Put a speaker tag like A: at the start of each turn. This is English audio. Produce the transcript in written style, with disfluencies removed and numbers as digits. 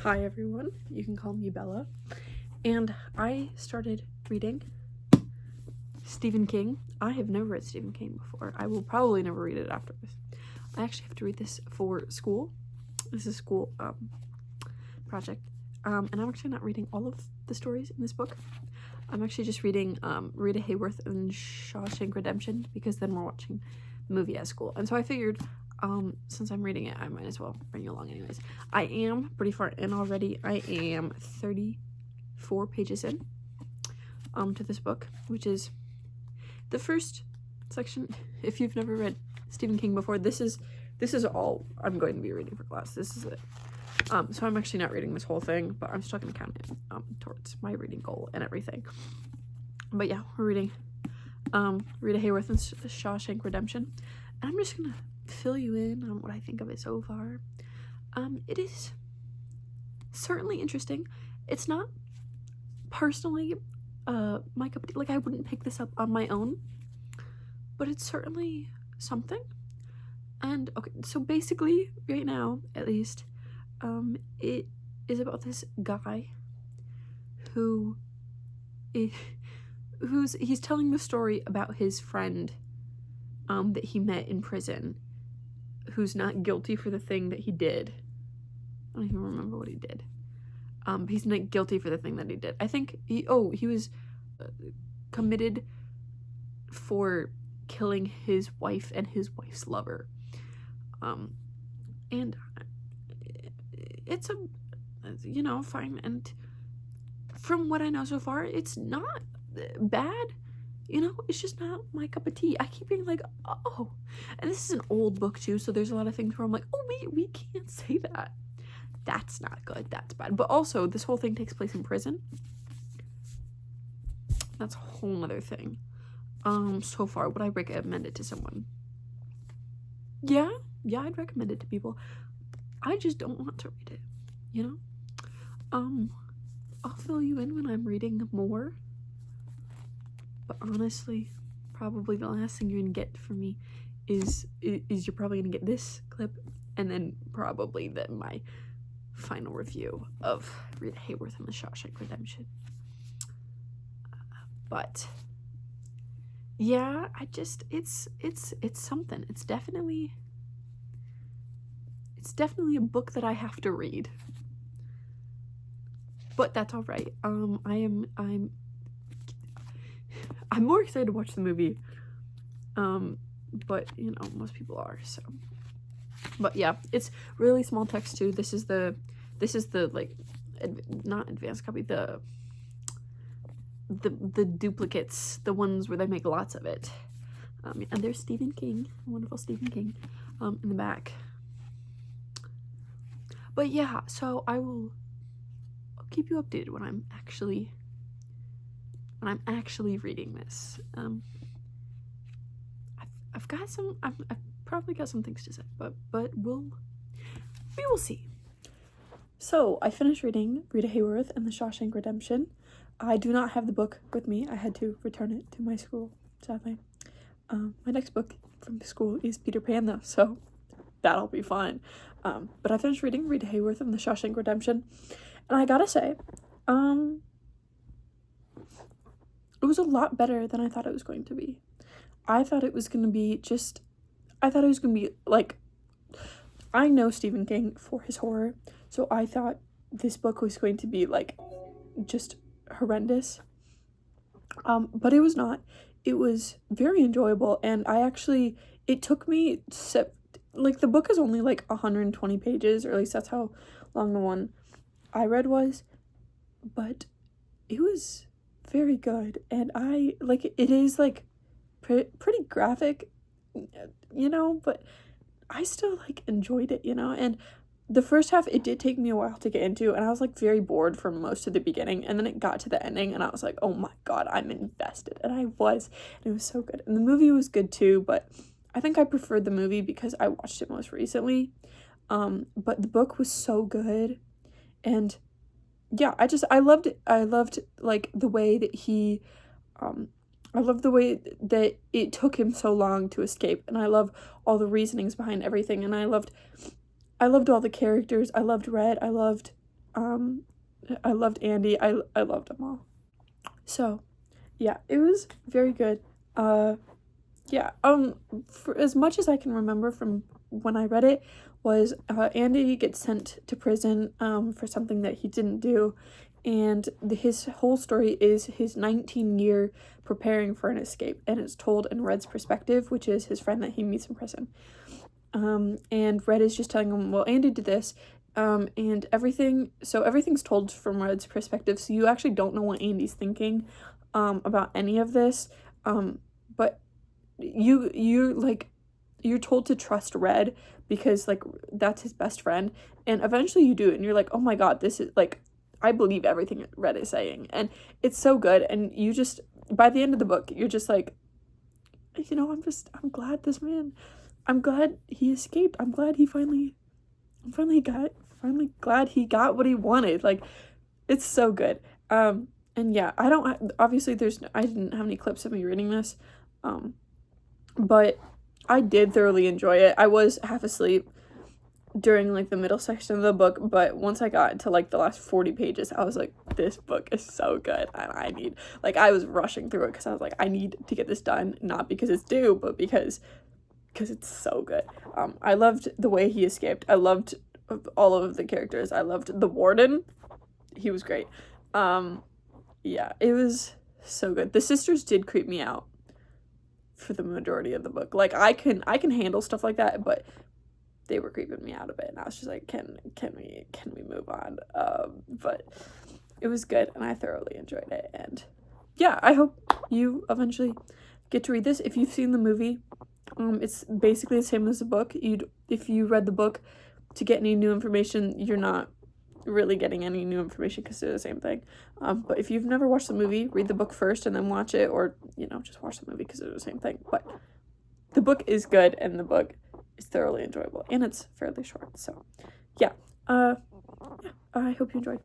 A: Hi everyone, you can call me Bella, and I started reading Stephen King. I have never read Stephen King before. I will probably never read it after this. I actually have to read this for school. This is a school project, and I'm actually not reading all of the stories in this book. I'm actually just reading Rita Hayworth and Shawshank Redemption, because then we're watching the movie at school. And so I figured, since I'm reading it, I might as well bring you along anyways. I am pretty far in already. I am 34 pages in to this book, which is the first section. If you've never read Stephen King before, this is all I'm going to be reading for class. This is it. So I'm actually not reading this whole thing, but I'm still going to count it towards my reading goal and everything. But yeah, we're reading Rita Hayworth and Shawshank Redemption, and I'm just going to fill you in on what I think of it so far. It is certainly interesting. It's not personally my cup of tea. Like, I wouldn't pick this up on my own, but it's certainly something. And okay, so basically right now, at least, it is about this guy he's telling the story about his friend that he met in prison, who's not guilty for the thing that he did. I don't even remember what he did. But he's not guilty for the thing that he did. I think he was committed for killing his wife and his wife's lover. And it's fine. And from what I know so far, it's not bad. It's just not my cup of tea. I keep being like, oh, and this is an old book too, so there's a lot of things where I'm like, oh, we can't say that. That's not good. That's bad. But also, this whole thing takes place in prison. That's a whole other thing. So far, would I recommend it to someone? Yeah, I'd recommend it to people. I just don't want to read it, I'll fill you in when I'm reading more. But honestly, probably the last thing you're gonna get from me is you're probably gonna get this clip, and then probably my final review of Rita Hayworth and the Shawshank Redemption. But yeah, it's something. It's definitely a book that I have to read. But that's all right. I'm more excited to watch the movie. But most people are, so. But yeah, it's really small text too. This is the like not advanced copy, the duplicates, the ones where they make lots of it. And there's Stephen King, wonderful Stephen King, in the back. But yeah, so I'll keep you updated when I'm actually reading this. I've probably got some things to say, but we will see. So I finished reading Rita Hayworth and the Shawshank Redemption. I do not have the book with me. I had to return it to my school, sadly. My next book from the school is Peter Pan, though, so that'll be fine. But I finished reading Rita Hayworth and the Shawshank Redemption, and I gotta say, it was a lot better than I thought it was going to be. I thought it was going to be like, I know Stephen King for his horror, so I thought this book was going to be like just horrendous. But it was not. It was very enjoyable, and it took me the book is only like 120 pages, or at least that's how long the one I read was, but it was very good. And it is like pretty graphic, but I still enjoyed it, and the first half, it did take me a while to get into, and I was very bored for most of the beginning, and then it got to the ending, and I was like, oh my god, I'm invested. And I was, and it was so good. And the movie was good too, but I think I preferred the movie because I watched it most recently. But the book was so good, and yeah, I loved it. I loved the way that I love the way that it took him so long to escape, and I love all the reasonings behind everything, and I loved all the characters. I loved Red. I loved I loved Andy. I loved them all. So, yeah, it was very good. Yeah, for as much as I can remember from when I read it, was Andy gets sent to prison for something that he didn't do, and his whole story is his 19-year preparing for an escape, and it's told in Red's perspective, which is his friend that he meets in prison. And Red is just telling him, well, Andy did this, and everything's told from Red's perspective, so you actually don't know what Andy's thinking about any of this, but you're told to trust Red because, like, that's his best friend, and eventually you do, and you're like, oh my god, this is, like, I believe everything Red is saying, and it's so good, and you just, by the end of the book, you're just like, you know, I'm glad I'm glad he escaped, I'm glad he finally glad he got what he wanted, like, it's so good, and yeah, obviously I didn't have any clips of me reading this, but I did thoroughly enjoy it. I was half asleep during, like, the middle section of the book, but once I got to, like, the last 40 pages, I was like, this book is so good, and I was rushing through it because I was like, I need to get this done, not because it's due, but because it's so good. I loved the way he escaped. I loved all of the characters. I loved the warden. He was great. Yeah, it was so good. The sisters did creep me out for the majority of the book. Like, I can handle stuff like that, but they were creeping me out a bit, and I was just like, can we move on? But it was good, and I thoroughly enjoyed it, and yeah, I hope you eventually get to read this. If you've seen the movie, it's basically the same as the book. If you read the book to get any new information, you're not really getting any new information because they're the same thing. But if you've never watched the movie, read the book first and then watch it, or, you know, just watch the movie because they're the same thing. But the book is good, and the book is thoroughly enjoyable, and it's fairly short. So yeah, I hope you enjoyed.